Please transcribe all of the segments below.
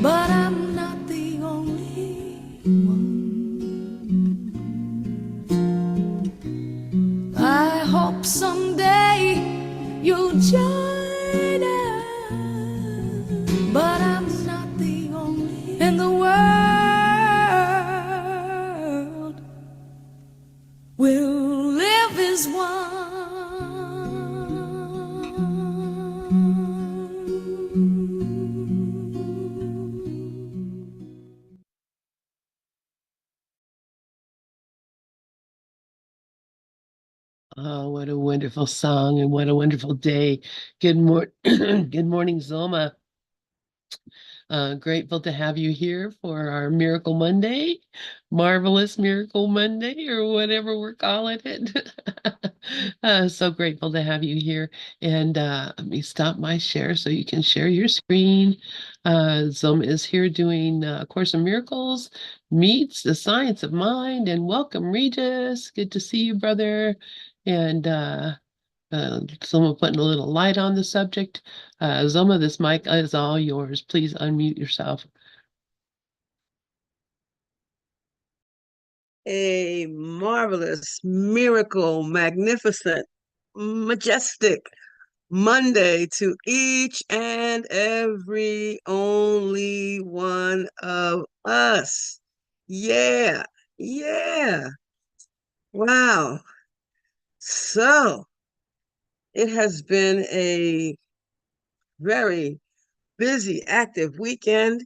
but I'm not the only one. I hope someday you'll join us, but I'm not the only in the world. We'll live as one. Oh, what a wonderful song and what a wonderful day. Good Good morning, Zulma. Grateful to have you here for our Miracle Monday, Marvelous Miracle Monday, or whatever we're calling it. So grateful to have you here. And let me stop my share so you can share your screen. Zulma is here doing A Course in Miracles meets the Science of Mind. And welcome, Regis. Good to see you, brother. And someone putting a little light on the subject. Zoma, this mic is all yours. Please unmute yourself. A marvelous, miracle, magnificent, majestic Monday to each and every only one of us. Yeah, yeah. Wow. So it has been a very busy, active weekend.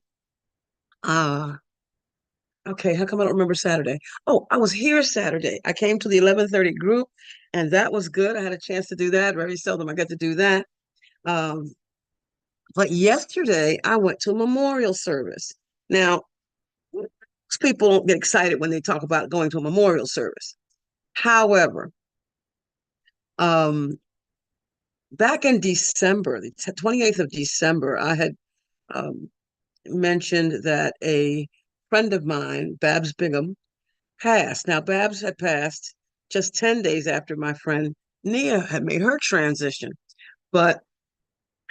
Okay, how come I don't remember Saturday? Oh, I was here Saturday. I came to the 11:30 group, and that was good. I had a chance to do that. Very seldom I get to do that. Um, but yesterday I went to a memorial service. Now, people don't get excited when they talk about going to a memorial service. However, um, back in December, the 28th of December, I had um, mentioned that a friend of mine, Babs Bingham, passed. Now, Babs had passed just 10 days after my friend Nia had made her transition. But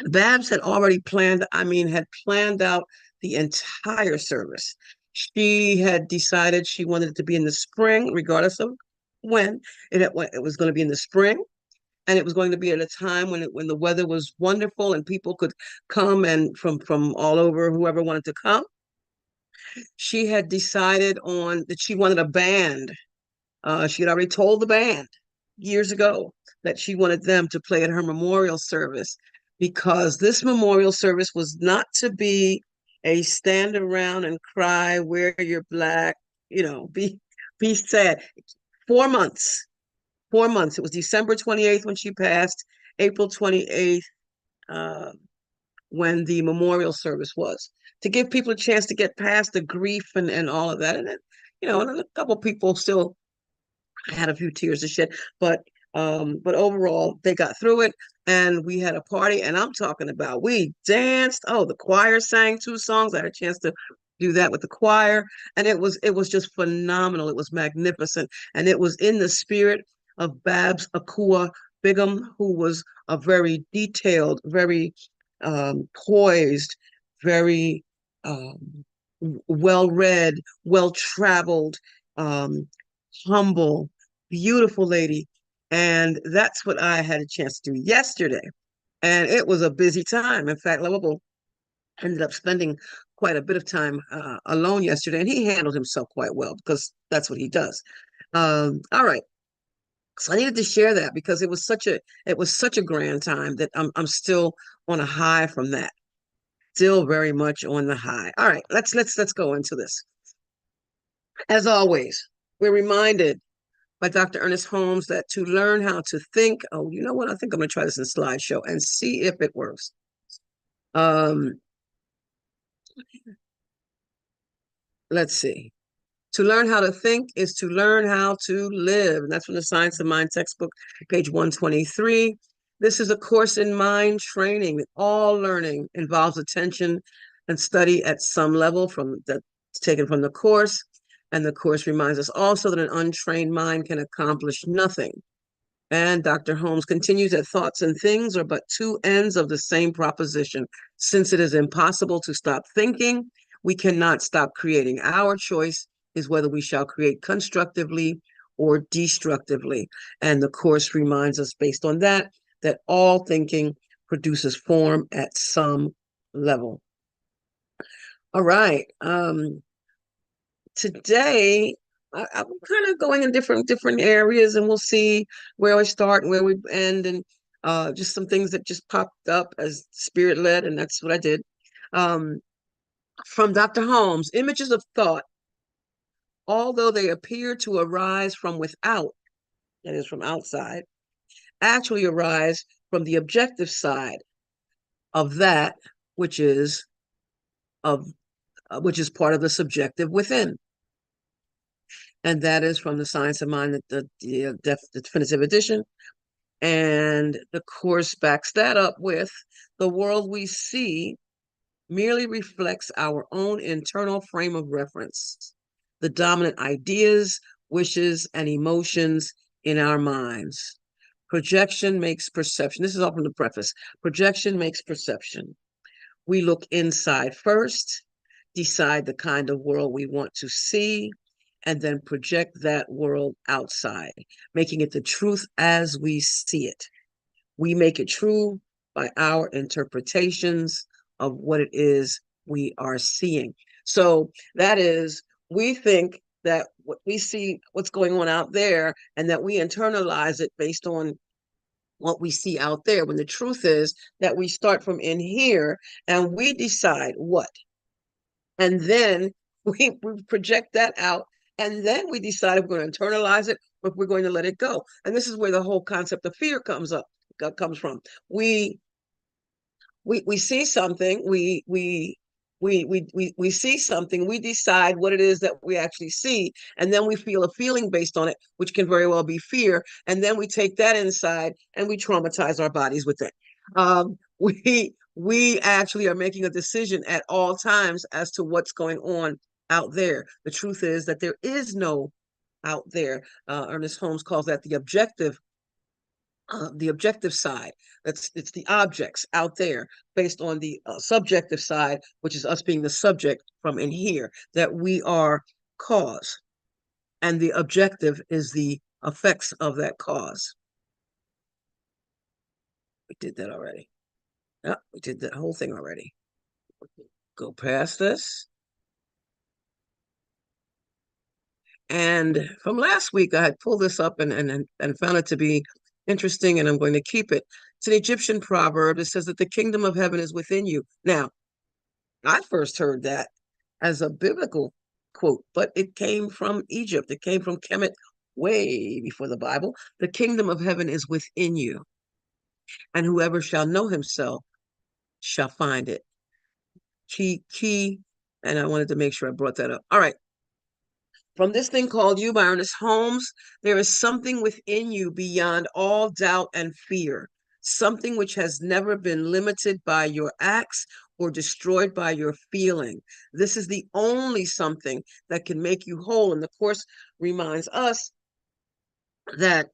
Babs had already planned, had planned out the entire service. She had decided she wanted it to be in the spring, regardless of when. It was going to be in the spring, and it was going to be at a time when the weather was wonderful and people could come and from all over, whoever wanted to come. She had decided on that she wanted a band. She had already told the band years ago that she wanted them to play at her memorial service because this memorial service was not to be a stand around and cry, wear your black, be sad. 4 months, 4 months. It was December 28th when she passed, April 28th uh, when the memorial service was, to give people a chance to get past the grief and all of that. And then, and a couple of people still had a few tears to shed, but overall they got through it, and we had a party. And I'm talking about, we danced. Oh, the choir sang 2 songs. I had a chance to do that with the choir, and it was just phenomenal. It was magnificent, and it was in the spirit of Babs Akua Bigham, who was a very detailed, very poised, very well read, well traveled, um, humble, beautiful lady. And that's what I had a chance to do yesterday. And it was a busy time. In fact, Lovable ended up spending quite a bit of time alone yesterday, and he handled himself quite well because that's what he does. All right. So I needed to share that because it was such a grand time that I'm still on a high from that. Still very much on the high. All right, let's go into this. As always, we're reminded by Dr. Ernest Holmes that to learn how to think, oh, you know what? I think I'm going to try this in slideshow and see if it works. Let's see. To learn how to think is to learn how to live. And that's from the Science of Mind textbook, page 123. This is a course in mind training. All learning involves attention and study at some level that's taken from the course. And the course reminds us also that an untrained mind can accomplish nothing. And Dr. Holmes continues that thoughts and things are but two ends of the same proposition. Since it is impossible to stop thinking, We cannot stop creating. Our choice is whether we shall create constructively or destructively. And the Course reminds us, based on that, that all thinking produces form at some level. All right. Today, I'm kind of going in different areas, and we'll see where we start and where we end, and just some things that just popped up as spirit led, and that's what I did. From Dr. Holmes, images of thought, although they appear to arise from without, that is from outside, actually arise from the objective side of that which is of which is part of the subjective within. And that is from the Science of Mind, the definitive edition. And the Course backs that up with the world we see merely reflects our own internal frame of reference, the dominant ideas, wishes, and emotions in our minds. Projection makes perception. This is all from the preface. Projection makes perception. We look inside first, decide the kind of world we want to see, and then project that world outside, making it the truth as we see it. We make it true by our interpretations of what it is we are seeing. So that is, we think that what we see, what's going on out there, and that we internalize it based on what we see out there, when the truth is that we start from in here and we decide what. And then we project that out, and then we decide if we're going to internalize it or if we're going to let it go. And this is where the whole concept of fear comes from. We see something, we see something, we decide what it is that we actually see, and then we feel a feeling based on it, which can very well be fear, and then we take that inside and we traumatize our bodies with it. We actually are making a decision at all times as to what's going on out there. The truth is that there is no out there. Ernest Holmes calls that the objective side. It's the objects out there, based on the subjective side, which is us being the subject from in here, that we are cause, and the objective is the effects of that cause. We did that already. Yeah, we did that whole thing already. Go past this. And from last week, I had pulled this up and found it to be interesting, and I'm going to keep it. It's an Egyptian proverb that says that the kingdom of heaven is within you. Now, I first heard that as a biblical quote, but it came from Egypt. It came from Kemet way before the Bible. The kingdom of heaven is within you, and whoever shall know himself shall find it. Key, and I wanted to make sure I brought that up. All right. From this thing called you by Ernest Holmes, there is something within you beyond all doubt and fear, something which has never been limited by your acts or destroyed by your feeling. This is the only something that can make you whole. And the Course reminds us that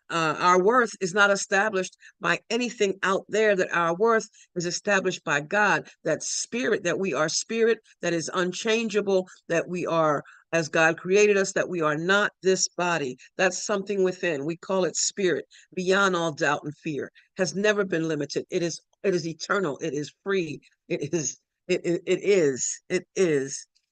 our worth is not established by anything out there, that our worth is established by God, that spirit, that we are spirit that is unchangeable, that we are, as God created us, that we are not this body. That's something within. We call it spirit, beyond all doubt and fear, has never been limited. It is eternal. It is free. It is.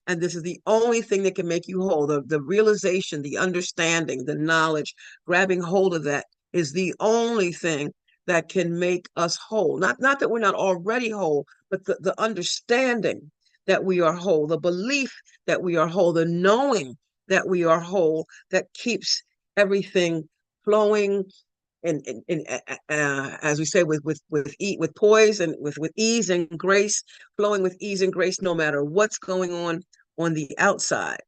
And this is the only thing that can make you whole. The realization, the understanding, the knowledge, grabbing hold of that is the only thing that can make us whole. Not that we're not already whole, but the understanding that we are whole, the belief that we are whole, the knowing that we are whole, that keeps everything flowing and as we say, with poise and with ease and grace, flowing with ease and grace, no matter what's going on the outside.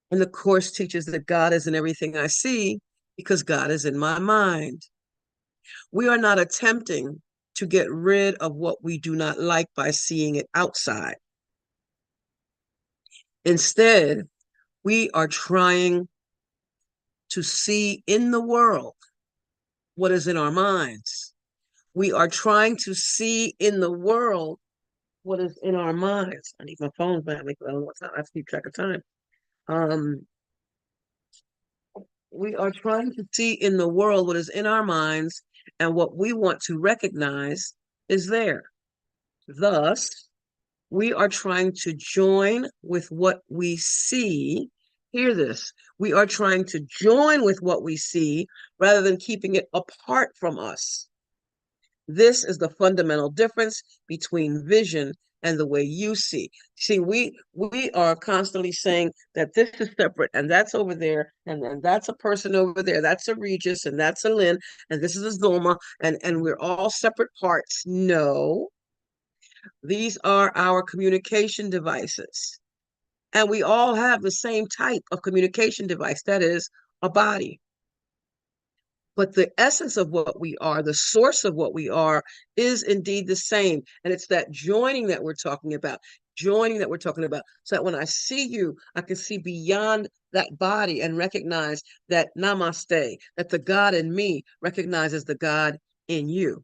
And the Course teaches that God is in everything I see because God is in my mind. We are not attempting to get rid of what we do not like by seeing it outside. Instead, we are trying to see in the world what is in our minds. We are trying to see in the world what is in our minds. I need my phone back. I don't know what time. I have to keep track of time. Um, we are trying to see in the world what is in our minds, and what we want to recognize is there. Thus, we are trying to join with what we see. Hear this. We are trying to join with what we see rather than keeping it apart from us. This is the fundamental difference between vision and the way you see. See, we are constantly saying that this is separate and that's over there, and then that's a person over there, that's a Regis, and that's a Lynn, and this is a Zulma, and we're all separate parts. No, these are our communication devices. And we all have the same type of communication device, that is, a body. But the essence of what we are, the source of what we are, is indeed the same. And it's that joining that we're talking about, joining that we're talking about. So that when I see you, I can see beyond that body and recognize that namaste, that the God in me recognizes the God in you.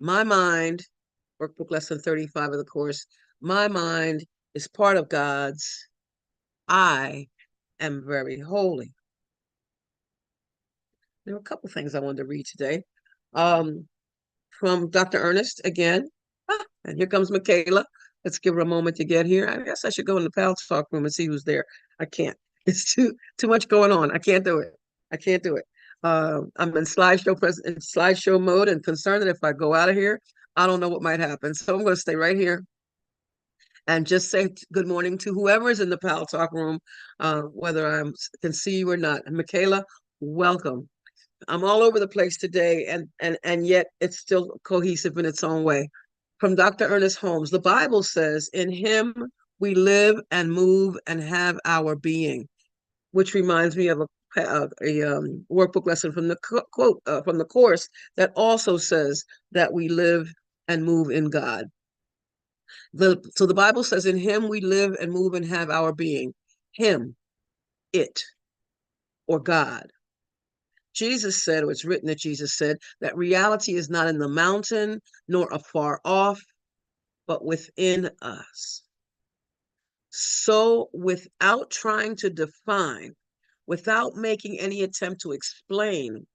My mind, workbook lesson 35 of the course, my mind is part of God's. I am very holy. There were a couple things I wanted to read today. From Dr. Ernest again. And here comes Michaela. Let's give her a moment to get here. I guess I should go in the Pal Talk room and see who's there. I can't. It's too much going on. I can't do it. I can't do it. I'm in slideshow mode and concerned that if I go out of here, I don't know what might happen. So I'm going to stay right here and just say good morning to whoever is in the Pal Talk room, whether I can see you or not. And Michaela, welcome. I'm all over the place today, and yet it's still cohesive in its own way. From Dr. Ernest Holmes, the Bible says, "In him we live and move and have our being," which reminds me of a workbook lesson from the quote from the course that also says that we live and move in God. So the Bible says, "In him we live and move and have our being." Him, it, or God. Jesus said, or it's written that Jesus said, that reality is not in the mountain nor afar off, but within us. So without trying to define, without making any attempt to explain,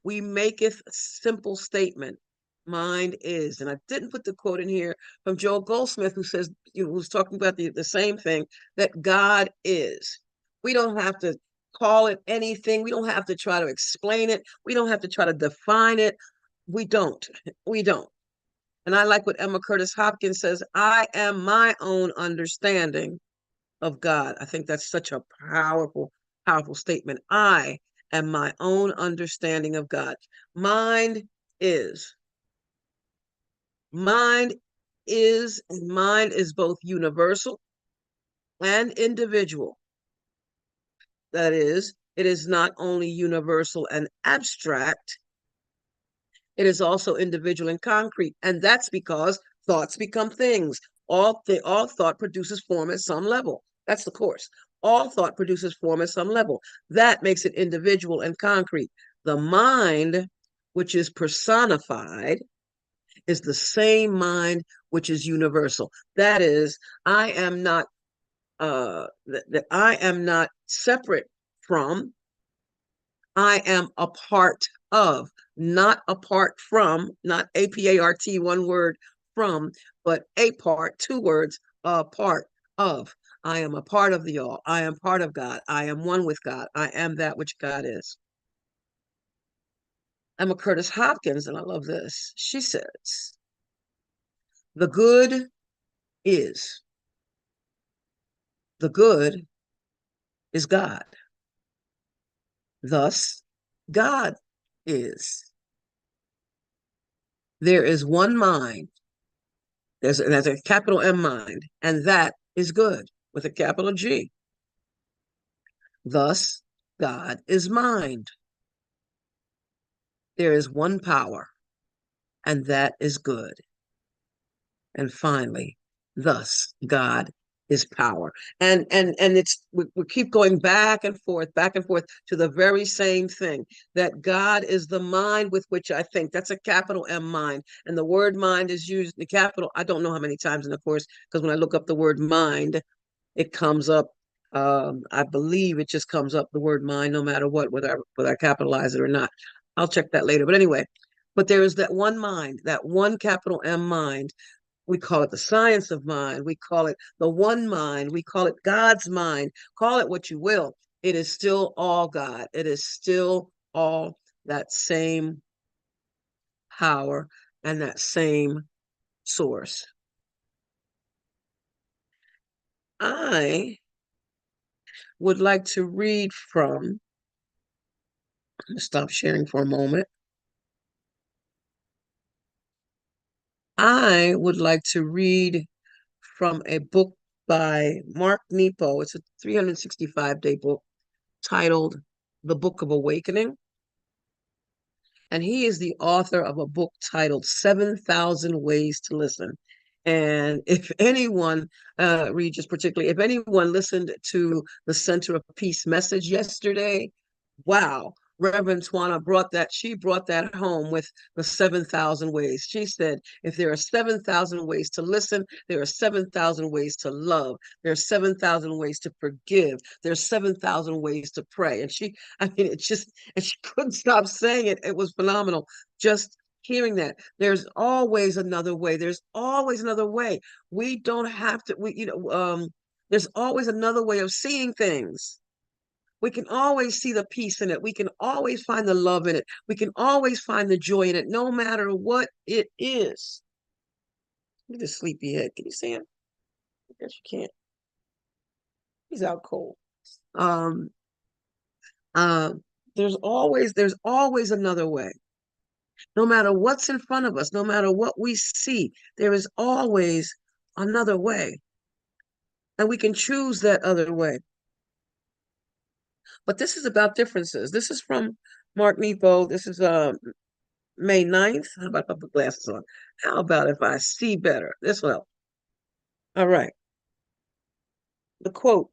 we maketh a simple statement. Mind is. And I didn't put the quote in here from Joel Goldsmith, who says, who's talking about the same thing, that God is. We don't have to call it anything. We don't have to try to explain it. We don't have to try to define it. We don't. We don't. And I like what Emma Curtis Hopkins says, I am my own understanding of God. I think that's such a powerful, powerful statement. I am my own understanding of God. Mind is. Mind is, and mind is both universal and individual. That is, it is not only universal and abstract, it is also individual and concrete. And that's because thoughts become things. All thought produces form at some level. That's the course. All thought produces form at some level. That makes it individual and concrete. The mind, which is personified, is the same mind which is universal. That is, I am not that I am not separate from, I am a part of, not apart from, not apart, one word, from, but a part, two words, a part of. I am a part of the all. I am part of God. I am one with God. I am that which God is. Emma Curtis Hopkins, and I love this, she says, the good is. The good is God. Thus, God is. There is one mind. There's a capital M mind, and that is good with a capital G. Thus, God is mind. There is one power, and that is good. And finally, thus, God is power. And it's we keep going back and forth to the very same thing, that God is the mind with which I think. That's a capital M, mind. And the word mind is used the capital, I don't know how many times in the course, because when I look up the word mind, it comes up, I believe it just comes up, the word mind, no matter what, whether I capitalize it or not. I'll check that later. But anyway, but there is that one mind, that one capital M mind. We call it the science of mind. We call it the one mind. We call it God's mind. Call it what you will. It is still all God. It is still all that same power and that same source. I would like to read from, stop sharing for a moment. I would like to read from a book by Mark Nepo. It's a 365-day book titled The Book of Awakening. And he is the author of a book titled 7,000 Ways to Listen. And if anyone, Regis particularly, if anyone listened to the Center of Peace message yesterday, wow, Reverend Twana she brought that home with the 7,000 ways. She said, if there are 7,000 ways to listen, there are 7,000 ways to love. There are 7,000 ways to forgive. There's 7,000 ways to pray. And and she couldn't stop saying it. It was phenomenal. Just hearing that there's always another way. There's always another way. We don't have to, there's always another way of seeing things. We can always see the peace in it. We can always find the love in it. We can always find the joy in it, no matter what it is. Look at this sleepyhead. Can you see him? I guess you can't. He's out cold. Um, uh, there's always another way. No matter what's in front of us, no matter what we see, there is always another way. And we can choose that other way. But this is about differences. This is from Mark Nepo. This is May 9th. How about if I put glasses on? How about if I see better? This will help. All right. The quote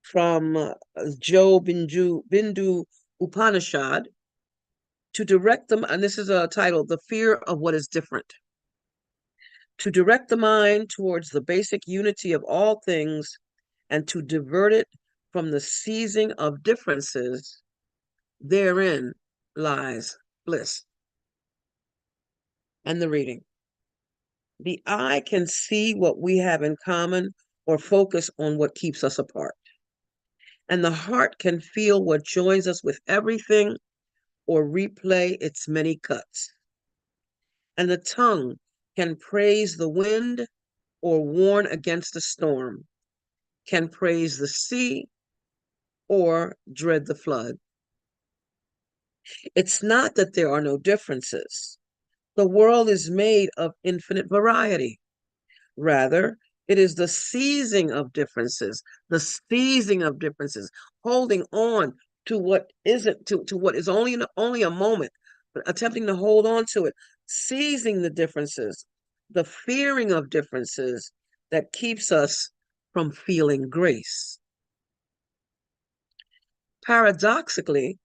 from Jo Bindu Upanishad, to direct them, and this is a title, The Fear of What is Different. To direct the mind towards the basic unity of all things and to divert it from the seizing of differences, therein lies bliss. And the reading. The eye can see what we have in common or focus on what keeps us apart. And the heart can feel what joins us with everything or replay its many cuts. And the tongue can praise the wind or warn against a storm, can praise the sea or dread the flood. It's not that there are no differences. The world is made of infinite variety. Rather, it is the seizing of differences, holding on to what isn't, to what is only a moment, but attempting to hold on to it, seizing the differences, the fearing of differences that keeps us from feeling grace. Paradoxically,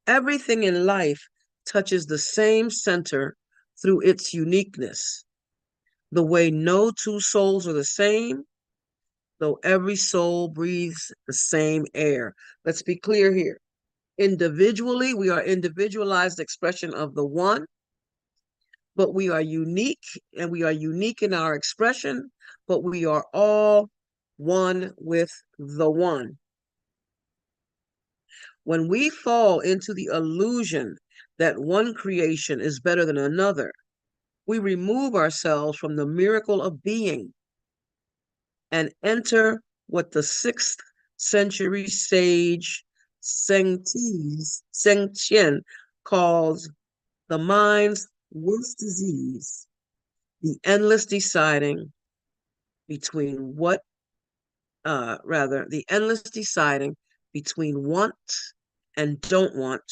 everything in life touches the same center through its uniqueness. The way no two souls are the same, though every soul breathes the same air. Let's be clear here. Individually, we are individualized expression of the one, but we are unique, and we are unique in our expression, but we are all one with the one. When we fall into the illusion that one creation is better than another, we remove ourselves from the miracle of being and enter what the 6th century sage Seng Tien calls the mind's worst disease, the endless deciding between the endless deciding between want and don't want,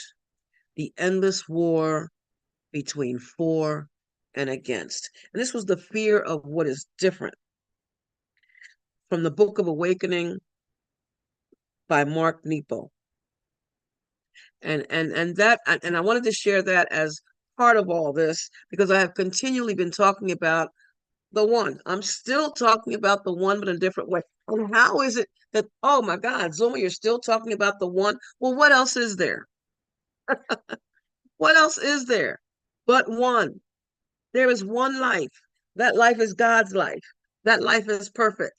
the endless war between for and against. And this was the fear of what is different. from the Book of Awakening by Mark Nepo. And I wanted to share that as part of all this because I have continually been talking about the one. I'm still talking about the one, but in a different way. And how is it that, oh my God, Zulma, you're still talking about the one? Well, what else is there? What else is there but one? There is one life. That life is God's life. That life is perfect.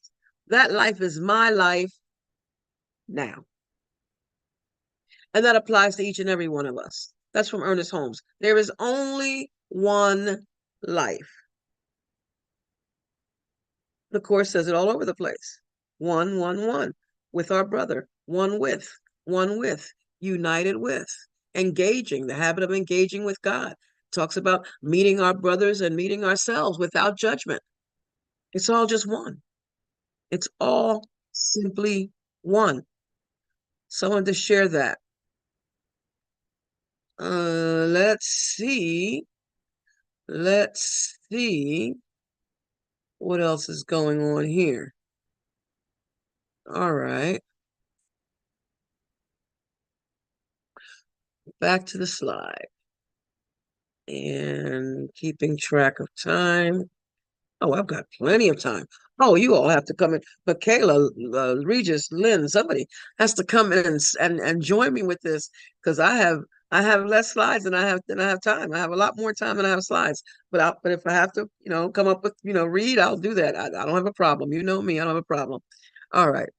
That life is my life now. And that applies to each and every one of us. That's from Ernest Holmes. There is only one life. The Course says it all over the place. One, one, one. With our brother. One with, united with, engaging, the habit of engaging with God. Talks about meeting our brothers and meeting ourselves without judgment. It's all just one. It's all simply one. So I wanted to share that. Let's see. Let's see what else is going on here. All right. Back to the slide. And keeping track of time. Oh, I've got plenty of time. Oh, you all have to come in. Michaela, Regis, Lynn, somebody has to come in and join me with this because I have less slides than I have time. I have a lot more time than I have slides. But if I have to, come up with, read, I'll do that. I don't have a problem. You know me, I don't have a problem. All right.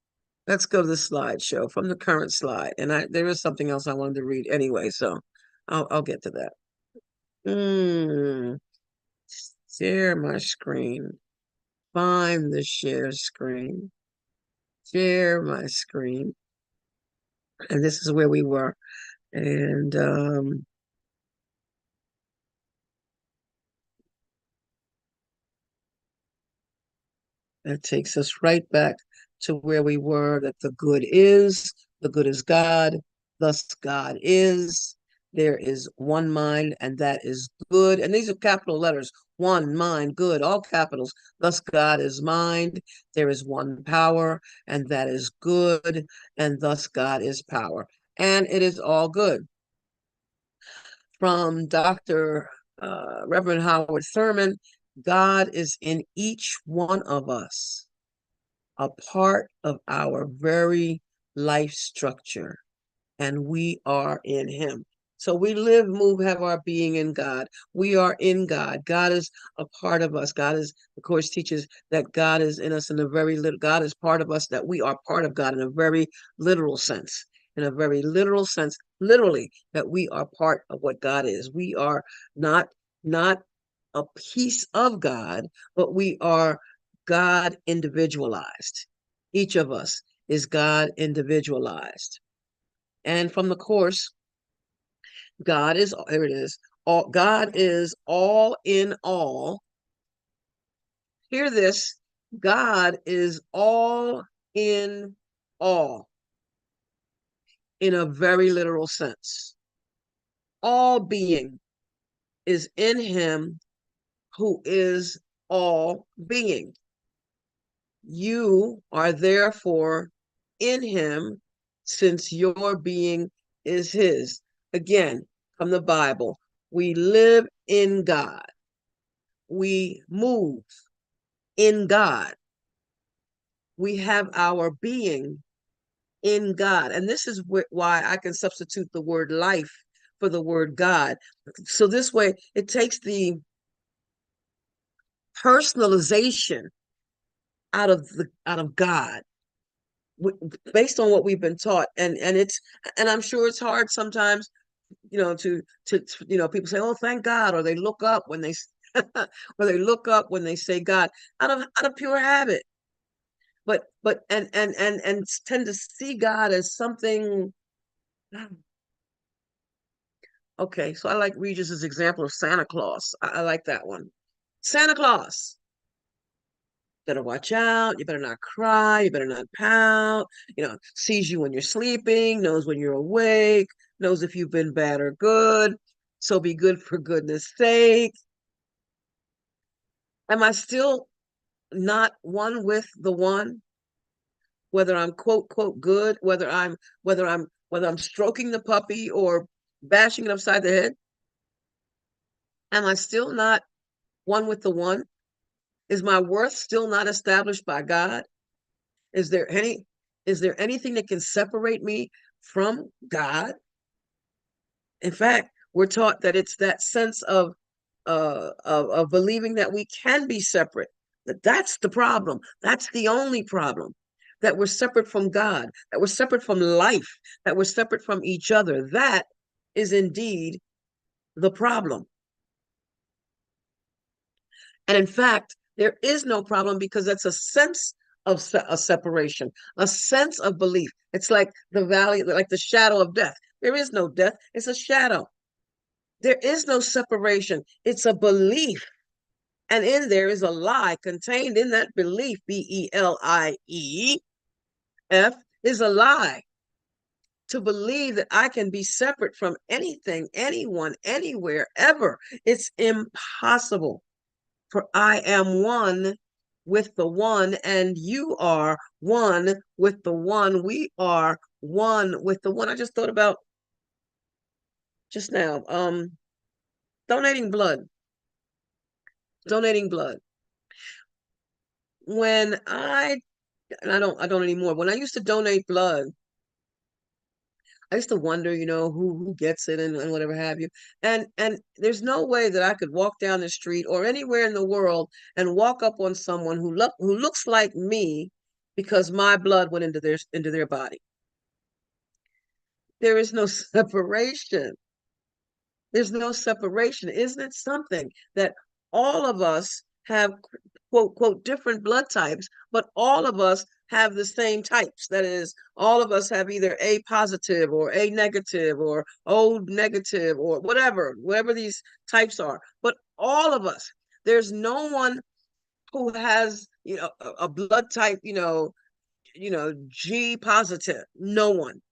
Let's go to the slideshow from the current slide. And there is something else I wanted to read anyway, so I'll get to that. Share my screen. Find the share screen. Share my screen. And this is where we were. And that takes us right back to where we were, that the good is God, thus God is. There is one mind, and that is good. And these are capital letters. One mind, good, all capitals. Thus God is mind. There is one power, and that is good. And thus God is power. And it is all good. From Dr. Reverend Howard Thurman, God is in each one of us, a part of our very life structure, and we are in him. So we live, move, have our being in God. We are in God. God is a part of us. God is, of course, teaches that God is in us in a very little, God is part of us, that we are part of God in a very literal sense. In a very literal sense, literally, that we are part of what God is. We are not a piece of God, but we are God individualized. Each of us is God individualized. And from the Course, God is, here it is, God is all in all. Hear this, God is all in all, in a very literal sense. All being is in him who is all being. You are therefore in him, since your being is his. Again, from the Bible, we live in God. We move in God. We have our being in God. And this is why I can substitute the word life for the word God. So this way, it takes the personalization out of God, based on what we've been taught. And I'm sure it's hard sometimes, to people say, oh, thank God, or they look up when they or they look up when they say God, out of pure habit, but and tend to see God as something. Okay, so I like Regis's example of Santa Claus. I like that one. Santa Claus, better watch out. You better not cry. You better not pout. Sees you when you're sleeping, knows when you're awake, knows if you've been bad or good. So be good for goodness sake. Am I still not one with the one? whether I'm quote good, whether I'm stroking the puppy or bashing it upside the head? Am I still not one with the one? Is my worth still not established by God? Is there anything that can separate me from God? In fact, we're taught that it's that sense of believing that we can be separate. That's the problem. That's the only problem. That we're separate from God, that we're separate from life, that we're separate from each other. That is indeed the problem. And in fact, there is no problem because that's a sense of a separation, a sense of belief. It's like the valley, like the shadow of death. There is no death, it's a shadow. There is no separation, it's a belief. And in there is a lie contained in that belief, BELIEF, is a lie. To believe that I can be separate from anything, anyone, anywhere, ever. It's impossible. For I am one with the one, and you are one with the one. We are one with the one. I just thought about just now, donating blood. Donating blood. When and I don't anymore. When I used to donate blood, I used to wonder, who gets it and whatever have you. And there's no way that I could walk down the street or anywhere in the world and walk up on someone who looks like me because my blood went into their body. There is no separation. There's no separation. Isn't it something that all of us have, quote, different blood types, but all of us have the same types? That is, all of us have either A positive or A negative or O negative or whatever these types are. But all of us, there's no one who has, a blood type, G positive. No one.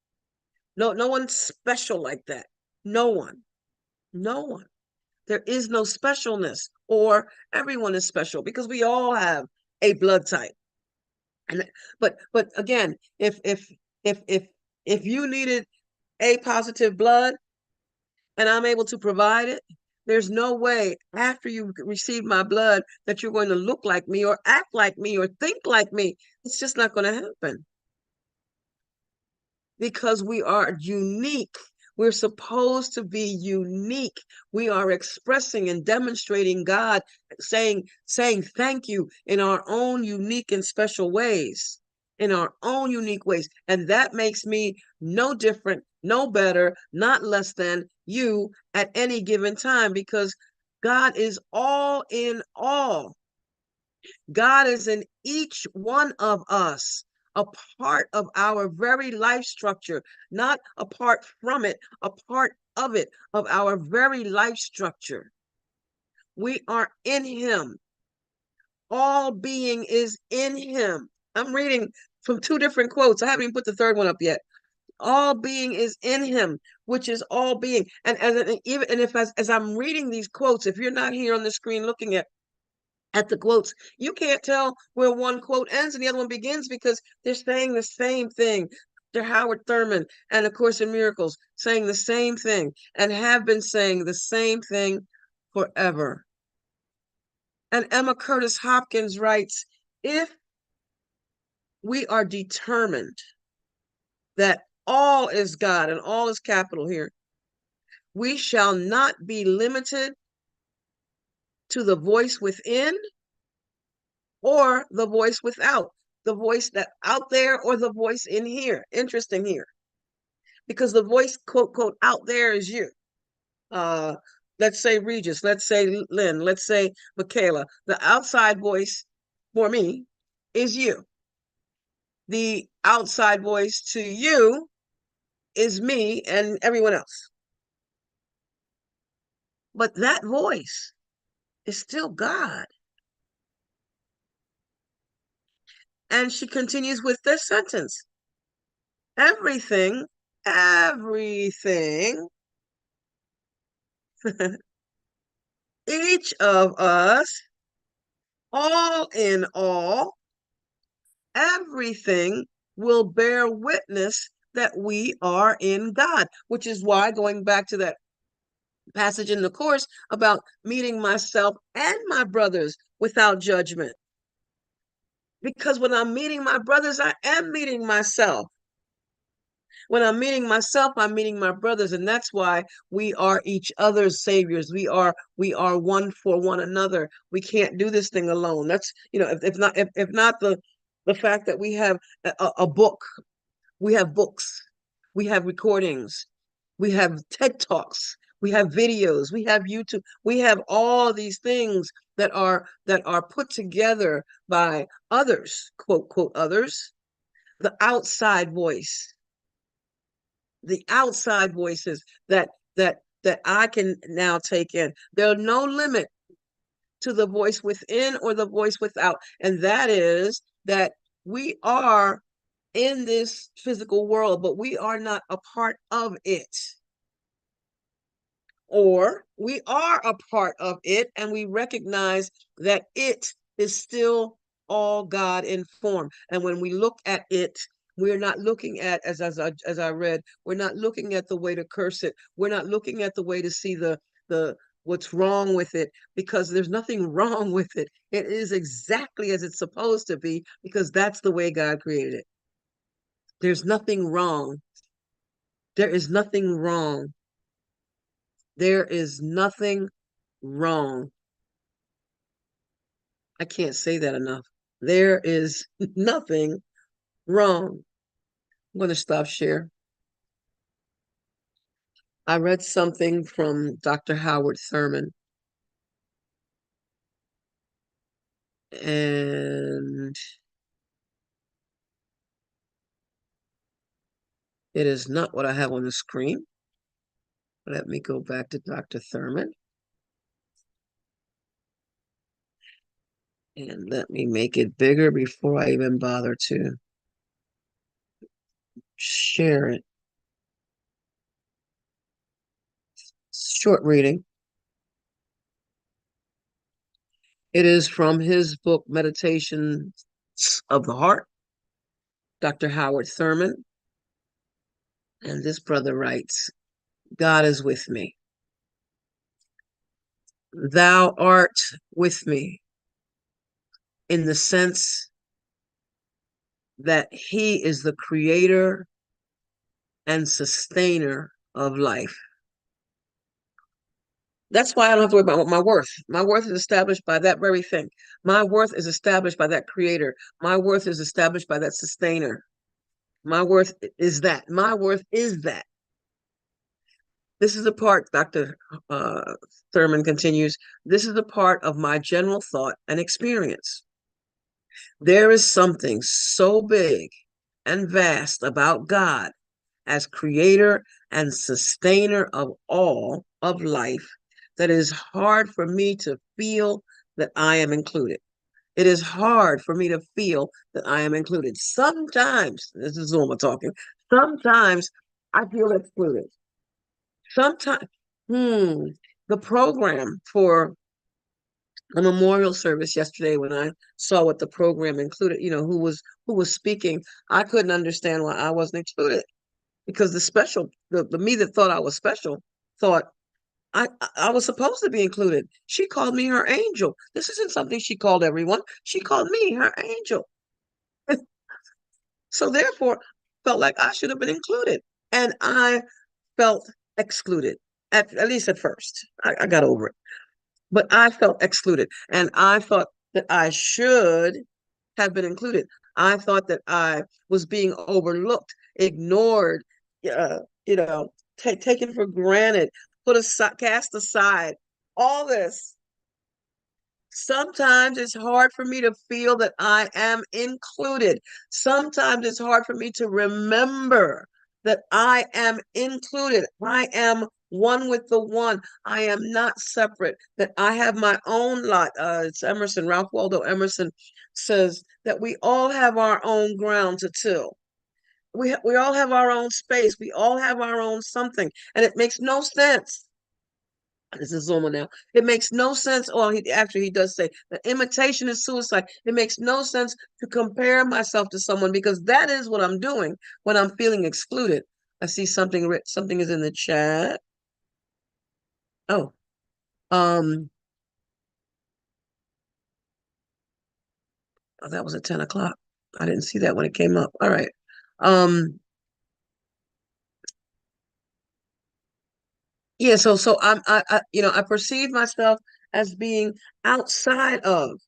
No one's special like that. No one. No one. There is no specialness, or everyone is special because we all have a blood type. And but again, if you needed A positive blood and I'm able to provide it, there's no way after you receive my blood that you're going to look like me or act like me or think like me. It's just not going to happen because we are unique. We're supposed to be unique. We are expressing and demonstrating God, saying thank you in our own unique and special ways, in our own unique ways. And that makes me no different, no better, not less than you at any given time because God is all in all. God is in each one of us, a part of our very life structure, not apart from it, a part of it, of our very life structure. We are in him. All being is in him. I'm reading from two different quotes. I haven't even put the third one up yet. All being is in him, which is all being. And as I'm reading these quotes, if you're not here on the screen looking at the quotes, you can't tell where one quote ends and the other one begins because they're saying the same thing. They're Howard Thurman and A Course in Miracles saying the same thing and have been saying the same thing forever. And Emma Curtis Hopkins writes, if we are determined that all is God, and all is capital here, we shall not be limited to the voice within or the voice without, the voice that out there or the voice in here. Interesting here. Because the voice, quote, out there is you. Let's say Regis, let's say Lynn, let's say Michaela. The outside voice for me is you. The outside voice to you is me and everyone else. But that voice is still God. And she continues with this sentence. Everything, each of us, all in all, everything will bear witness that we are in God, which is why, going back to that passage in the course about meeting myself and my brothers without judgment. Because when I'm meeting my brothers, I am meeting myself. When I'm meeting myself, I'm meeting my brothers, and that's why we are each other's saviors. We are one for one another. We can't do this thing alone. That's, if not the fact that we have a book, we have books, we have recordings, we have TED Talks, we have videos, we have YouTube, we have all these things that are put together by others, quote, quote, others, the outside voice, the outside voices that I can now take in. There's no limit to the voice within or the voice without. And that is that we are in this physical world, but we are not a part of it. Or we are a part of it and we recognize that it is still all God in form. And when we look at it, we're not looking at, as I read, we're not looking at the way to curse it. We're not looking at the way to see the what's wrong with it, because there's nothing wrong with it. It is exactly as it's supposed to be, because that's the way God created it. There's nothing wrong. There is nothing wrong. There is nothing wrong. I can't say that enough. There is nothing wrong. I'm going to stop share. I read something from Dr. Howard Thurman, and it is not what I have on the screen. Let me go back to Dr. Thurman. And let me make it bigger before I even bother to share it. Short reading. It is from his book, Meditations of the Heart, Dr. Howard Thurman. And this brother writes, God is with me. Thou art with me, in the sense that he is the creator and sustainer of life. That's why I don't have to worry about my worth. My worth is established by that very thing. My worth is established by that creator. My worth is established by that sustainer. My worth is that. My worth is that. This is the part, Dr. Thurman continues, this is the part of my general thought and experience. There is something so big and vast about God as creator and sustainer of all of life that it is hard for me to feel that I am included. It is hard for me to feel that I am included. Sometimes, this is Zulma talking, sometimes I feel excluded. Sometimes, the program for a memorial service yesterday, when I saw what the program included, who was speaking, I couldn't understand why I wasn't included, because the me that thought I was special thought I was supposed to be included. She called me her angel. This isn't something she called everyone. She called me her angel. So therefore, felt like I should have been included. And I felt excluded, at least at first. I got over it. But I felt excluded. And I thought that I should have been included. I thought that I was being overlooked, ignored, taken for granted, cast aside, all this. Sometimes it's hard for me to feel that I am included. Sometimes it's hard for me to remember that I am included. I am one with the one. I am not separate, that I have my own lot. It's Emerson, Ralph Waldo Emerson says that we all have our own ground to till. We all have our own space. We all have our own something. And it makes no sense. This is Zulma now. It makes no sense. Oh, he does say that imitation is suicide. It makes no sense to compare myself to someone because that is what I'm doing when I'm feeling excluded. I see something is in the chat. Oh, um, oh, that was at 10 o'clock. I didn't see that when it came up. All right. Um, yeah, so I perceive myself as being outside of,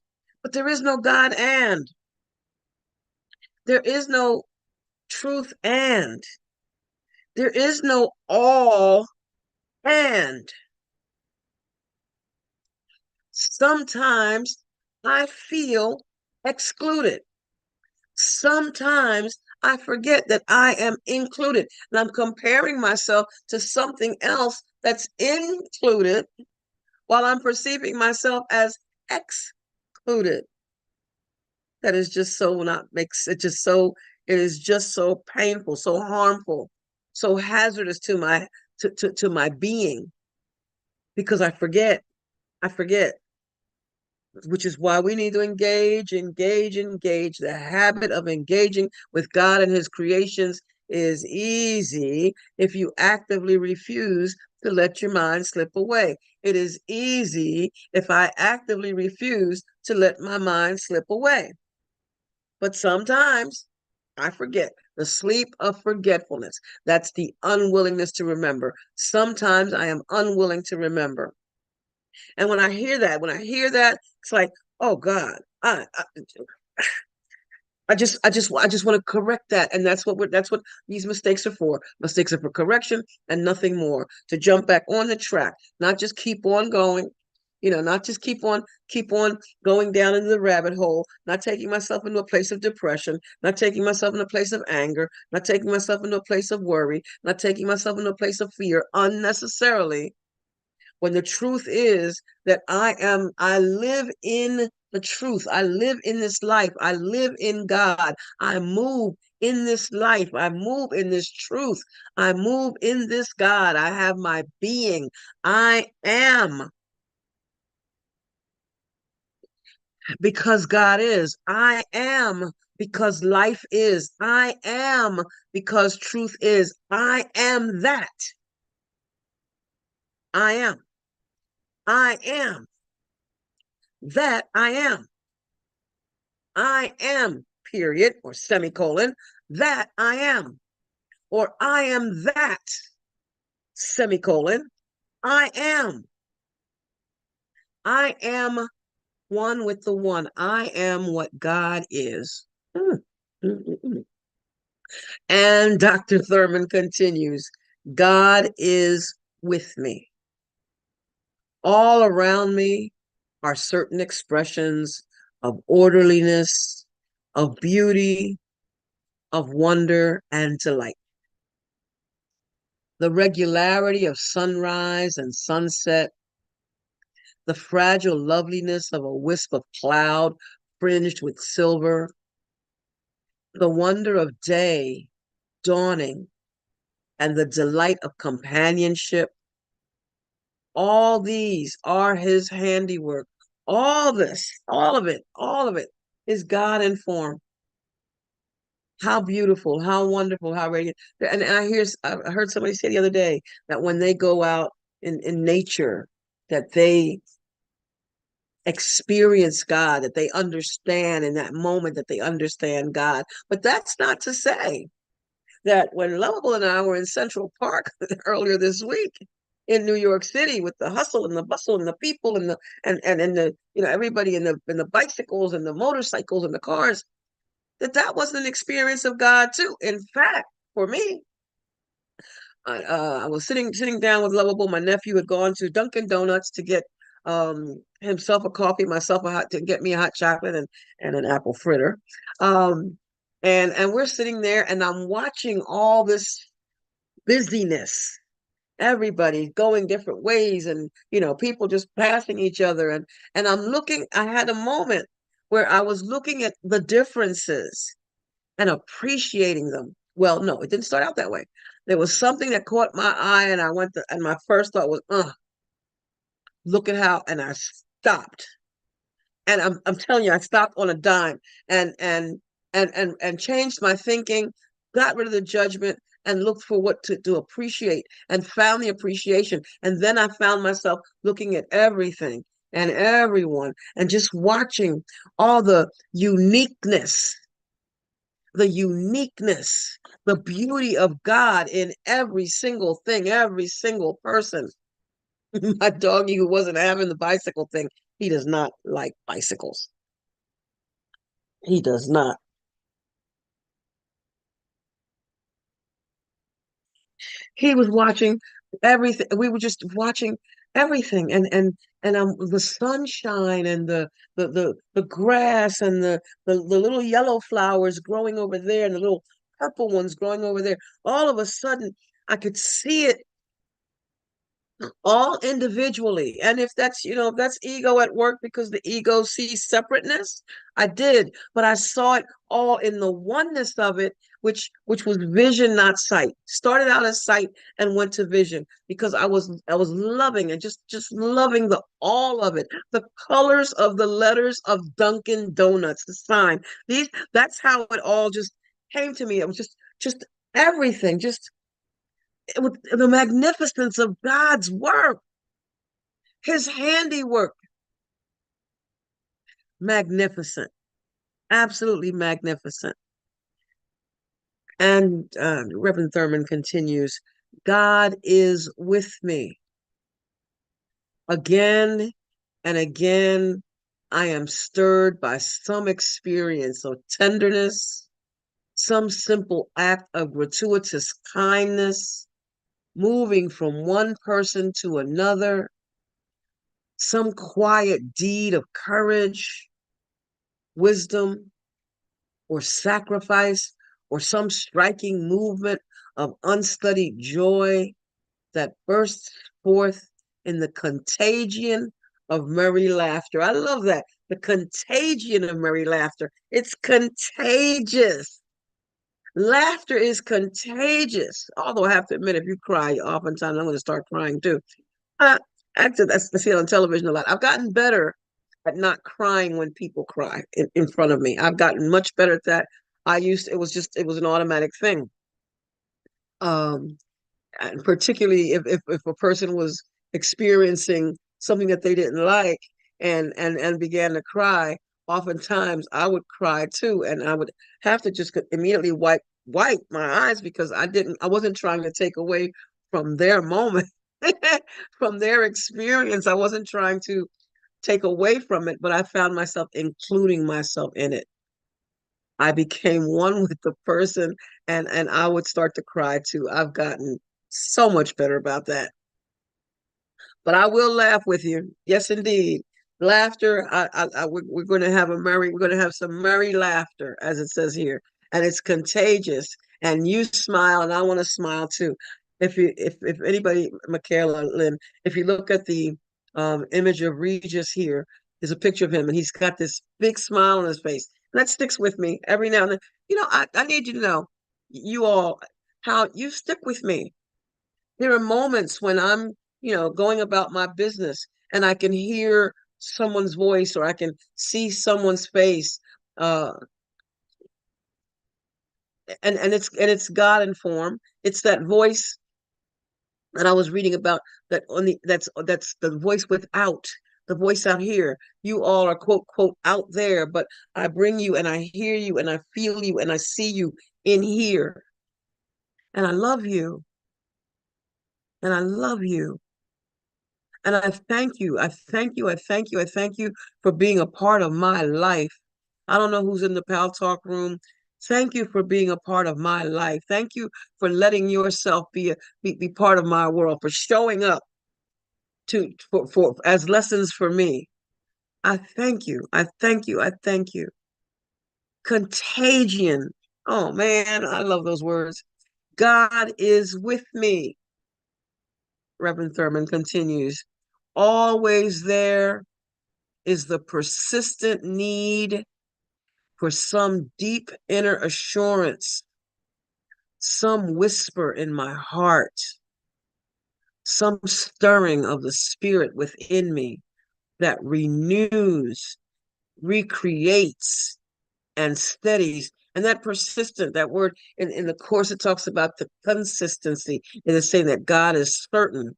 but there is no God and there is no truth and there is no all and sometimes I feel excluded. Sometimes I forget that I am included and I'm comparing myself to something else that's included while I'm perceiving myself as excluded. That is just so not makes it just so it is just so painful, so harmful, so hazardous to my being because I forget, which is why we need to engage. The habit of engaging with God and his creations is easy if you actively refuse to let your mind slip away. It is easy if I actively refuse to let my mind slip away. But sometimes I forget the sleep of forgetfulness. That's the unwillingness to remember. Sometimes I am unwilling to remember. And when I hear that, it's like, oh God, I just want to correct that, and that's what these mistakes are for. Mistakes are for correction and nothing more. To jump back on the track, not just keep on going, not just keep on going down into the rabbit hole, not taking myself into a place of depression, not taking myself into a place of anger, not taking myself into a place of worry, not taking myself into a place of fear unnecessarily when the truth is that I live in the truth. I live in this life. I live in God. I move in this life. I move in this truth. I move in this God. I have my being. I am because God is. I am because life is. I am because truth is. I am that. I am. I am that I am. I am, period, or semicolon, that I am. Or I am that, semicolon, I am. I am one with the one. I am what God is. Mm, mm, mm, mm. And Dr. Thurman continues, God is with me. All around me are certain expressions of orderliness, of beauty, of wonder and delight. The regularity of sunrise and sunset, the fragile loveliness of a wisp of cloud fringed with silver, the wonder of day dawning, and the delight of companionship. All these are his handiwork. All this, all of it is God in form. How beautiful, how wonderful, how radiant. And I heard somebody say the other day that when they go out in nature, that they experience God, that they understand in that moment that they understand God. But that's not to say that when Lovable and I were in Central Park earlier this week in New York City with the hustle and the bustle and the people and the everybody in the bicycles and the motorcycles and the cars, that wasn't an experience of God too. In fact, for me, I was sitting down with Lovable. My nephew had gone to Dunkin' Donuts to get himself a coffee, myself to get me a hot chocolate and an apple fritter. Um, and we're sitting there, and I'm watching all this busyness. Everybody going different ways, and people just passing each other, and I'm looking. I had a moment where I was looking at the differences and appreciating them. Well, no, it didn't start out that way. There was something that caught my eye, and and my first thought was, look at how, and I stopped. And I'm telling you, I stopped on a dime and changed my thinking, got rid of the judgment, and looked for what to appreciate, and found the appreciation. And then I found myself looking at everything and everyone and just watching all the uniqueness, the beauty of God in every single thing, every single person. My doggy, who wasn't having the bicycle thing, he does not like bicycles. He does not. He was watching everything. We were just watching everything, and the sunshine and the grass and the little yellow flowers growing over there and the little purple ones growing over there. All of a sudden, I could see it all individually. And if that's, if that's ego at work because the ego sees separateness, I did, but I saw it all in the oneness of it, which was vision, not sight. Started out as sight and went to vision because I was loving and just loving the all of it. The colors of the letters of Dunkin' Donuts, the sign. That's how it all just came to me. It was just everything, just with the magnificence of God's work, his handiwork. Magnificent, absolutely magnificent. And Reverend Thurman continues, God is with me. Again and again, I am stirred by some experience of tenderness, some simple act of gratuitous kindness, moving from one person to another, some quiet deed of courage, wisdom, or sacrifice, or some striking movement of unstudied joy that bursts forth in the contagion of merry laughter. I love that. The contagion of merry laughter. It's contagious. Laughter is contagious. Although I have to admit, if you cry, oftentimes I'm going to start crying too. Uh, Actually, I see it on television a lot. I've gotten better at not crying when people cry in front of me. I've gotten much better at that. It was an automatic thing. Um, and particularly if a person was experiencing something that they didn't like and began to cry, oftentimes I would cry too, and I would have to just immediately wipe my eyes because I wasn't trying to take away from their moment, from their experience. I wasn't trying to take away from it, but I found myself including myself in it. I became one with the person, and I would start to cry too. I've gotten so much better about that. But I will laugh with you. Yes, indeed. Laughter. We're going to have we're going to have some merry laughter, as it says here, and it's contagious. And you smile, and I want to smile too. If anybody, Michaela, Lynn, if you look at the image of Regis here, there's a picture of him, and he's got this big smile on his face. And that sticks with me every now and then. I need you to know, you all, how you stick with me. There are moments when I'm, going about my business and I can hear someone's voice or I can see someone's face. Uh, and it's God in form. It's that voice that I was reading about that that's the voice without, the voice out here. You all are quote quote out there, but I bring you and I hear you and I feel you and I see you in here. And I love you. And I love you. And I thank you. I thank you. I thank you. I thank you for being a part of my life. I don't know who's in the Pal Talk room. Thank you for being a part of my life. Thank you for letting yourself be part of my world, for showing up for as lessons for me. I thank you. I thank you. I thank you. Contagion. Oh man, I love those words. God is with me. Reverend Thurman continues. Always there is the persistent need for some deep inner assurance, some whisper in my heart, some stirring of the spirit within me that renews, recreates, and steadies. And that persistent, that word in the course, it talks about the consistency. It is saying that God is certain,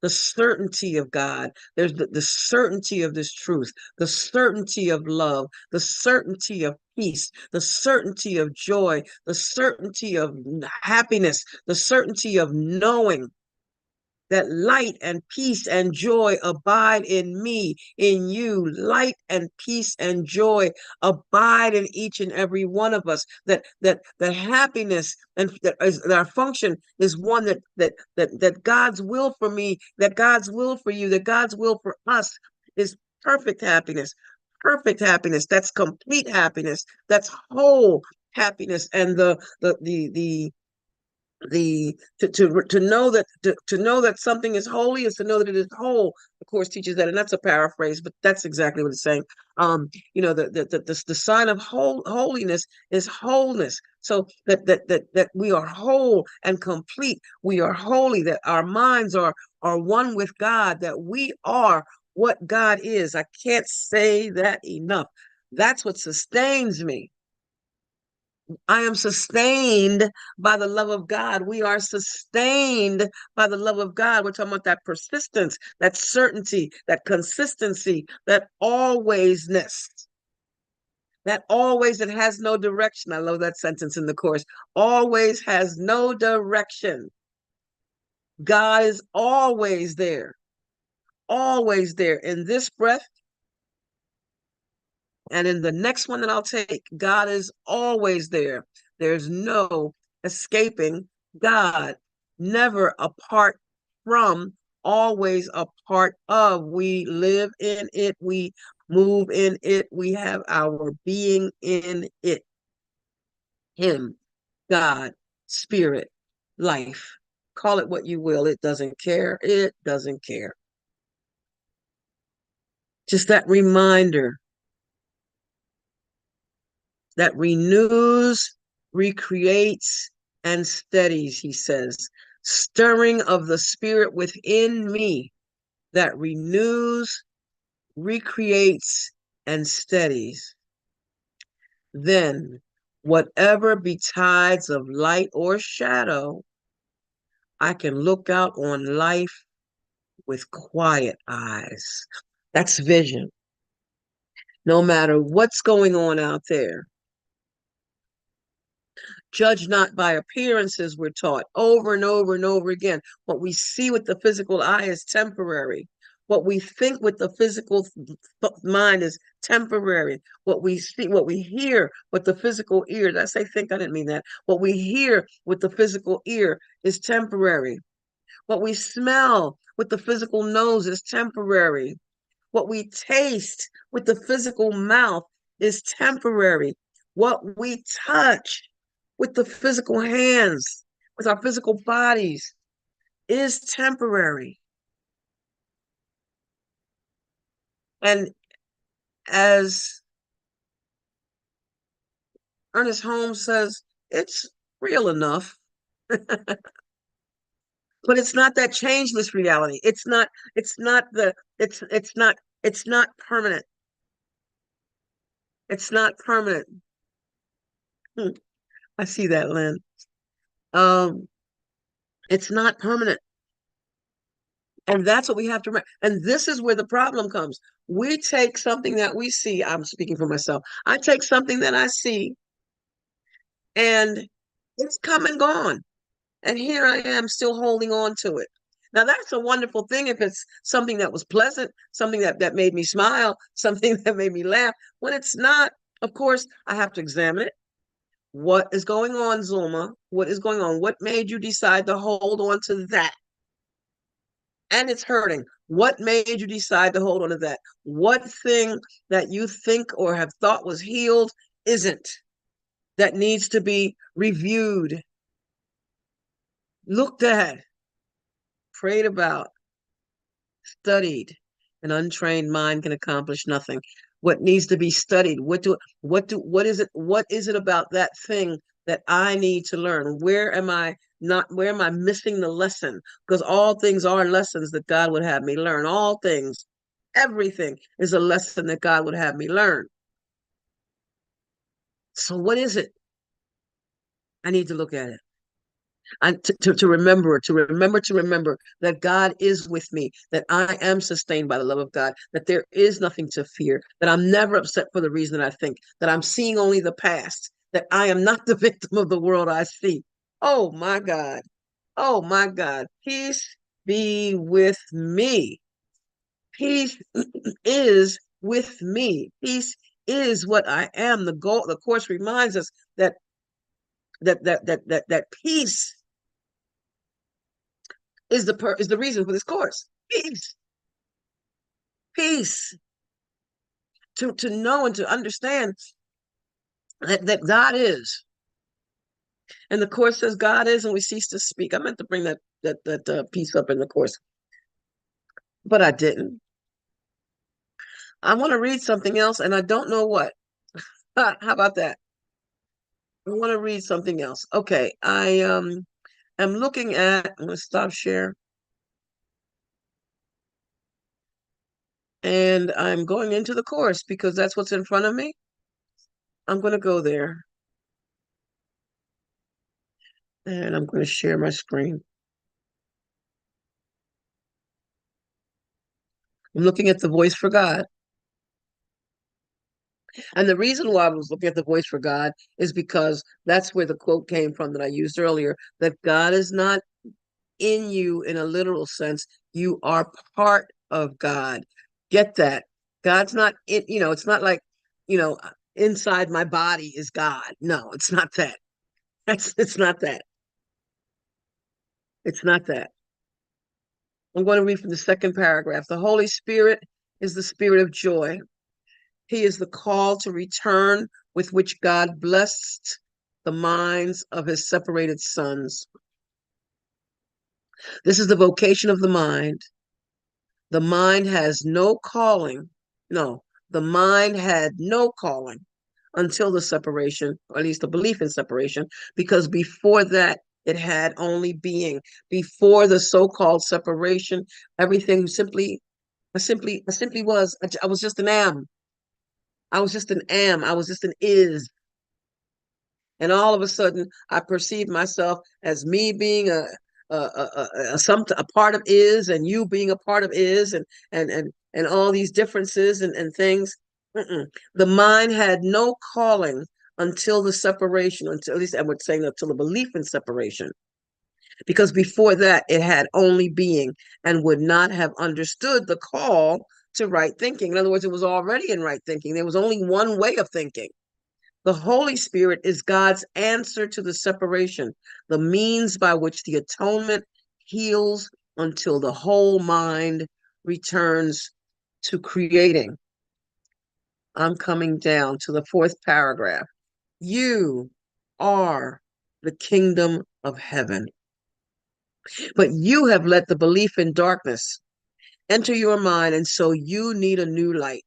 the certainty of God. There's the certainty of this truth, the certainty of love, the certainty of peace, the certainty of joy, the certainty of happiness, the certainty of knowing that light and peace and joy abide in me, in you. Light and peace and joy abide in each and every one of us. That happiness and that our function is one that God's will for me, that God's will for you, that God's will for us is perfect happiness. Perfect happiness. That's complete happiness. That's whole happiness. And to know that to know that something is holy is to know that it is whole. Of course, teaches that, and that's a paraphrase, but that's exactly what it's saying. The sign of holiness is wholeness. So that we are whole and complete. We are holy. That our minds are one with God. That we are what God is. I can't say that enough. That's what sustains me. I am sustained by the love of God. We are sustained by the love of God. We're talking about that persistence, that certainty, that consistency, that alwaysness, that always that has no direction. I love that sentence in the course. Always has no direction. God is always there in this breath. And in the next one that I'll take, God is always there. There's no escaping God, never apart from, always a part of. We live in it, we move in it, we have our being in it. Him, God, spirit, life. Call it what you will. It doesn't care. It doesn't care. Just that reminder that renews, recreates, and steadies, he says. Stirring of the spirit within me that renews, recreates, and steadies. Then, whatever betides of light or shadow, I can look out on life with quiet eyes. That's vision. No matter what's going on out there, judge not by appearances, we're taught over and over and over again. What we see with the physical eye is temporary. What we think with the physical mind is temporary. What we see, what we hear with the physical ear, did I say think? I didn't mean that. What we hear with the physical ear is temporary. What we smell with the physical nose is temporary. What we taste with the physical mouth is temporary. What we touch with the physical hands, with our physical bodies, is temporary. And as Ernest Holmes says, it's real enough. But it's not that changeless reality. It's not permanent. It's not permanent. I see that, Lynn. It's not permanent. And that's what we have to remember. And this is where the problem comes. We take something that we see. I'm speaking for myself. I take something that I see and it's come and gone. And here I am still holding on to it. Now, that's a wonderful thing if it's something that was pleasant, something that made me smile, something that made me laugh. When it's not, of course, I have to examine it. What is going on, Zulma? What is going on? What made you decide to hold on to that? And it's hurting. What made you decide to hold on to that? What thing that you think or have thought was healed isn't, that needs to be reviewed, looked at, prayed about, studied? An untrained mind can accomplish nothing. What needs to be studied? What is it about that thing that I need to learn? Where am I missing the lesson? Because all things are lessons that God would have me learn. All things, everything is a lesson that God would have me learn. So what is it? I need to look at it. And to remember that God is with me, that I am sustained by the love of God, that there is nothing to fear, that I'm never upset for the reason I think, that I'm seeing only the past, that I am not the victim of the world I see. Oh my God. Oh my God. Peace be with me. Peace is with me. Peace is what I am. The course reminds us that peace is the reason for this course. Peace, peace. To know and to understand that God is, and the course says God is, and we cease to speak. I meant to bring that piece up in the course, but I didn't. I want to read something else, and I don't know what. How about that? I want to read something else. Okay, I am looking at. I'm going to stop share. And I'm going into the course because that's what's in front of me. I'm going to go there. And I'm going to share my screen. I'm looking at the voice for God. And the reason why I was looking at the voice for God is because that's where the quote came from that I used earlier, that God is not in you in a literal sense. You are part of God. Get that. God's not in, it's not like, inside my body is God. No, it's not that. It's not that. It's not that. I'm going to read from the second paragraph. The Holy Spirit is the spirit of joy. He is the call to return with which God blessed the minds of his separated sons. This is the vocation of the mind. The mind has no calling. No, the mind had no calling until the separation, or at least the belief in separation, because before that, it had only being. Before the so-called separation, everything I simply was. I was just an am. I was just an am. I was just an is. And all of a sudden, I perceived myself as me being a part of is, and you being a part of is, and all these differences and things. The mind had no calling until the separation, until, at least I would say, until the belief in separation, because before that it had only being and would not have understood the call to right thinking. In other words, it was already in right thinking. There was only one way of thinking. The Holy Spirit is God's answer to the separation, the means by which the atonement heals until the whole mind returns to creating. I'm coming down to the fourth paragraph. You are the kingdom of heaven, but you have let the belief in darkness enter your mind, and so you need a new light.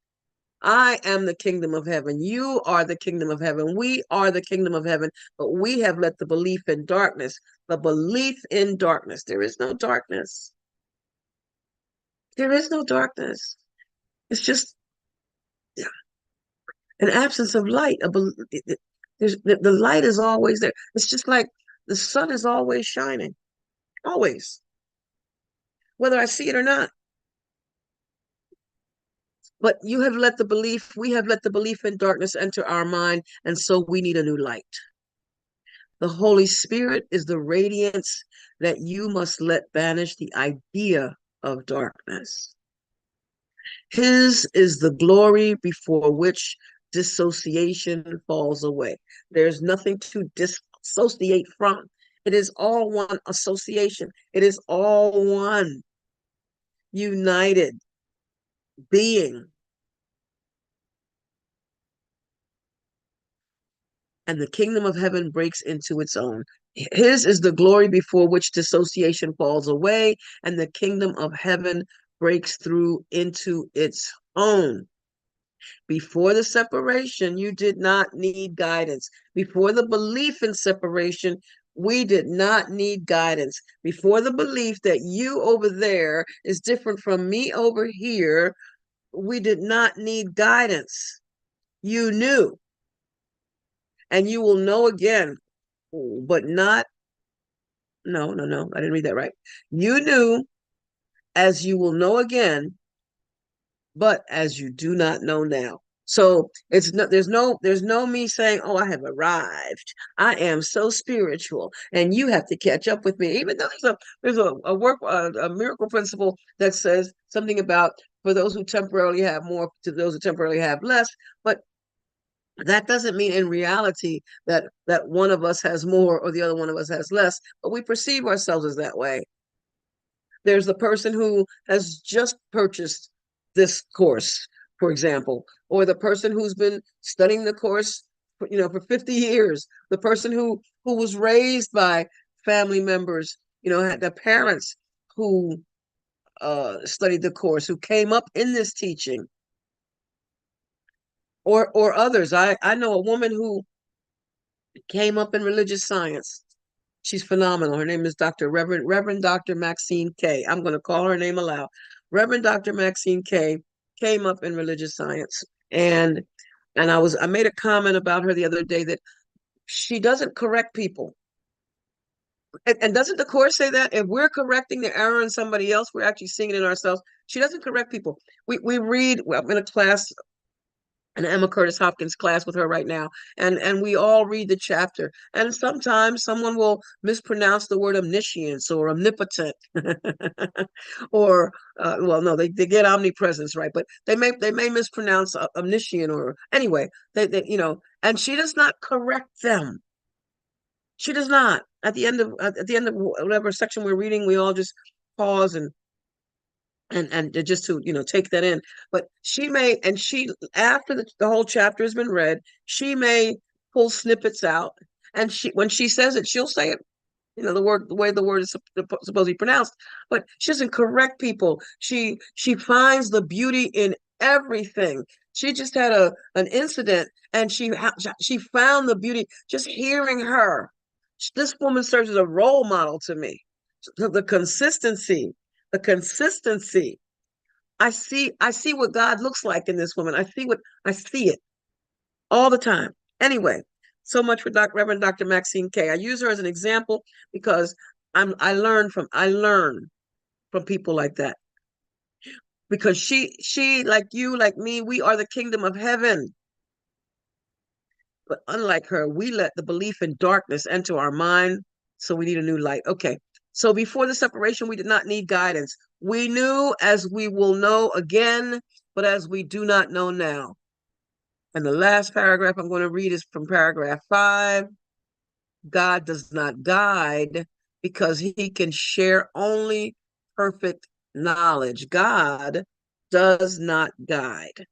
I am the kingdom of heaven. You are the kingdom of heaven. We are the kingdom of heaven, but we have let the belief in darkness, there is no darkness. There is no darkness. It's just an absence of light. The light is always there. It's just like the sun is always shining, always, whether I see it or not. But we have let the belief in darkness enter our mind, and so we need a new light. The Holy Spirit is the radiance that you must let banish the idea of darkness. His is the glory before which dissociation falls away. There's nothing to dissociate from. It is all one association. It is all one united being. And the kingdom of heaven breaks into its own. His is the glory before which dissociation falls away, and the kingdom of heaven breaks through into its own. Before the separation, you did not need guidance. Before the belief in separation, we did not need guidance. Before the belief that you over there is different from me over here, we did not need guidance. You knew, and you will know again, but not, no, no, no, I didn't read that right. You knew, as you will know again, but as you do not know now. So it's no, there's no me saying, oh, I have arrived. I am so spiritual, and you have to catch up with me. Even though there's a miracle principle that says something about for those who temporarily have more to those who temporarily have less, but that doesn't mean in reality that one of us has more or the other one of us has less, but we perceive ourselves as that way. There's the person who has just purchased this course, for example, or the person who's been studying the course for 50 years, the person who was raised by family members, had the parents who studied the course, who came up in this teaching, or others. I know a woman who came up in religious science. She's phenomenal. Her name is Reverend Dr. Maxine K. I'm going to call her name aloud. Reverend Dr. Maxine K. came up in religious science. And I made a comment about her the other day that she doesn't correct people. And doesn't the course say that if we're correcting the error in somebody else, we're actually seeing it in ourselves? She doesn't correct people. We read, well, I'm in a class, an Emma Curtis Hopkins class with her right now, and we all read the chapter. And sometimes someone will mispronounce the word omniscience or omnipotent, or well, no, they get omnipresence right, but they may mispronounce omniscient, or anyway, they and she does not correct them. She does not. At the end of whatever section we're reading, we all just pause and just to take that in. But she may, and she after the whole chapter has been read, she may pull snippets out, and when she says it, she'll say it the way the word is supposed to be pronounced, but she doesn't correct people. She finds the beauty in everything. She just had an incident, and she found the beauty just hearing her. This woman serves as a role model to me. The consistency, the consistency. I see what God looks like in this woman. I see it all the time. Anyway, so much for Reverend Dr. Maxine K. I use her as an example because I learn from people like that. Because she like you, like me, we are the kingdom of heaven. But unlike her, we let the belief in darkness enter our mind, so we need a new light. Okay. So before the separation, we did not need guidance. We knew as we will know again, but as we do not know now. And the last paragraph I'm going to read is from paragraph 5. God does not guide because he can share only perfect knowledge. God does not guide.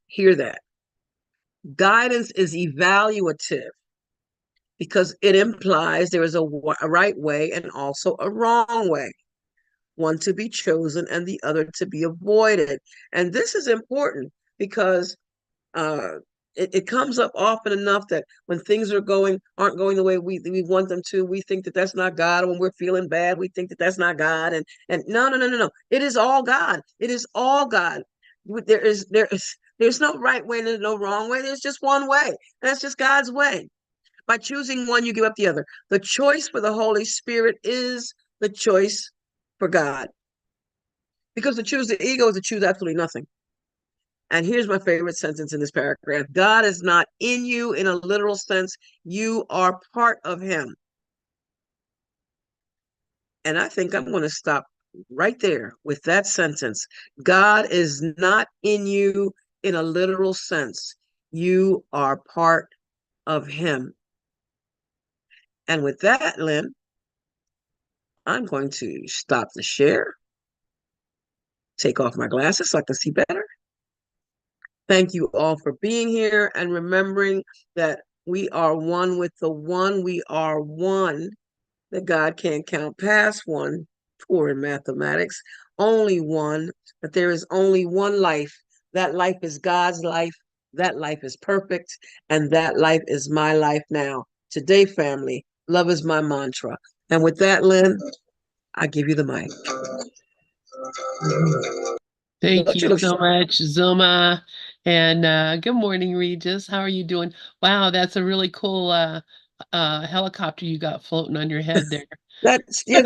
Hear that. Guidance is evaluative because it implies there is a right way and also a wrong way, one to be chosen and the other to be avoided. And this is important because it comes up often enough that when things aren't going the way we want them to, we think that that's not God. When we're feeling bad, we think that that's not God. And no, no, no, no, no. It is all God. It is all God. There's no right way and there's no wrong way. There's just one way. And that's just God's way. By choosing one, you give up the other. The choice for the Holy Spirit is the choice for God. Because to choose the ego is to choose absolutely nothing. And here's my favorite sentence in this paragraph. God is not in you in a literal sense. You are part of him. And I think I'm going to stop right there with that sentence. God is not in you in a literal sense. You are part of him. And with that, Lynn, I'm going to stop the share, take off my glasses so I can see better. Thank you all for being here and remembering that we are one with the one. We are one, that God can't count past one, poor in mathematics, only one, that there is only one life That life is God's life. That life is perfect. And that life is my life now. Today, family, love is my mantra. And with that, Lynn, I give you the mic. Thank Don't you you look so much, Zulma. And good morning, Regis. How are you doing? Wow, that's a really cool helicopter you got floating on your head there. that's, yeah,